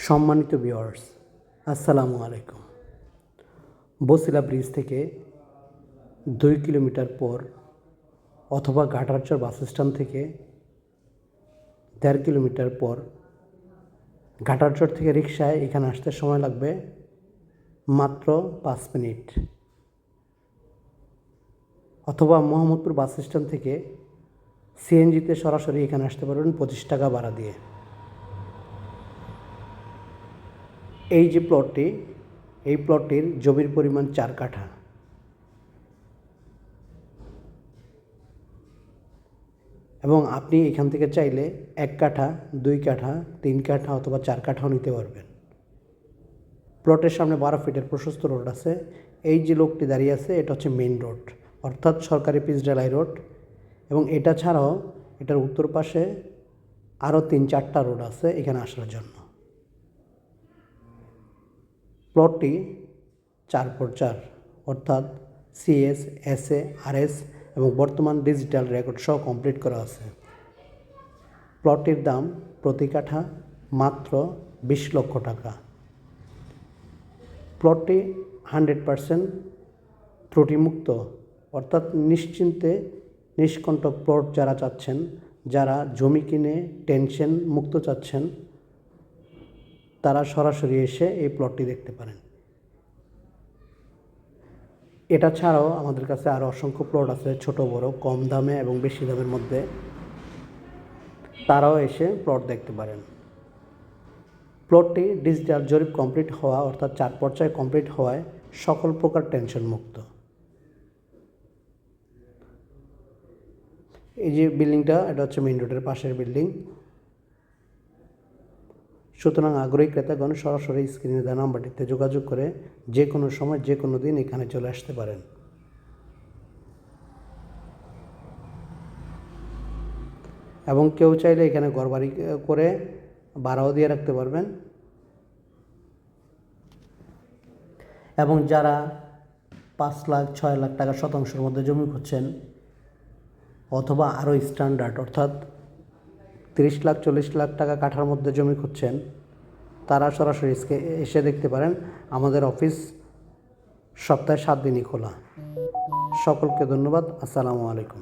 সম্মানিত ভিউয়ার্স, আসসালামু আলাইকুম। বসিলা ব্রিজ থেকে 2 কিলোমিটার পর অথবা ঘাটারচর বাস স্ট্যান্ড থেকে 1.5 কিলোমিটার পর ঘাটারচর থেকে রিকশায় এখানে আসতে সময় লাগবে মাত্র 5 মিনিট, অথবা মোহাম্মদপুর বাস স্ট্যান্ড থেকে সিএনজিতে সরাসরি এখানে আসতে পারবেন 25 টাকা ভাড়া দিয়ে। এই যে প্লটটি, এই প্লটটির জমির পরিমাণ 4 কাঠা এবং আপনি এখান থেকে চাইলে 1 কাঠা, 2 কাঠা, 3 কাঠা অথবা 4 কাঠাও নিতে পারবেন। প্লটের সামনে 12 ফিটের প্রশস্ত রোড আছে। এই যে লোকটি দাঁড়িয়ে আছে এটা হচ্ছে মেইন রোড, অর্থাৎ সরকারি পিচ ঢালাই রোড, এবং এটা ছাড়াও এটার উত্তর পাশে আরও 3-4টা রোড আছে এখানে আসার জন্য। প্লটটি 4x4 অর্থাৎ সিএস, এসএ, আরএস এবং বর্তমান ডিজিটাল রেকর্ড সহ কমপ্লিট করা আছে। প্লটটির দাম প্রতি কাঠা মাত্র 20 লক্ষ টাকা। প্লটটি 100% ত্রুটিমুক্ত, অর্থাৎ নিশ্চিন্তে নিষ্কণ্টক প্লট যারা চাচ্ছেন, যারা জমি কিনে টেনশন মুক্ত চাচ্ছেন, তারা সরাসরি এসে এই প্লটটি দেখতে পারেন। এটা ছাড়াও আমাদের কাছে আরও অসংখ্য প্লট আছে, ছোট বড়, কম দামে এবং বেশি দামের মধ্যে। তারাও এসে প্লট দেখতে পারেন। প্লটটি ডিজিটাল জরিপ কমপ্লিট হওয়া, অর্থাৎ 4 পর্যায়ে কমপ্লিট হওয়ায় সকল প্রকার টেনশন মুক্ত। এই যে বিল্ডিংটা, এটা হচ্ছে মেইন রোডের পাশের বিল্ডিং। সুতরাং আগ্রহী ক্রেতাগণ সরাসরি স্ক্রিনে দেওয়া নাম্বারটিতে যোগাযোগ করে যে কোনো সময় যে কোনো দিন এখানে চলে আসতে পারেন। এবং কেউ চাইলে এখানে ঘরবাড়ি করে ভাড়াও দিয়ে রাখতে পারবেন। এবং যারা 5 লাখ 6 লাখ টাকা শতাংশের মধ্যে জমি খুঁজছেন, অথবা আরও স্ট্যান্ডার্ড অর্থাৎ 30 লাখ 40 লাখ টাকা কাঠার মধ্যে জমি খুঁজছেন, তারা সরাসরি এসে দেখতে পারেন। আমাদের অফিস সপ্তাহে 7 দিনই খোলা। সকলকে ধন্যবাদ। আসসালামু আলাইকুম।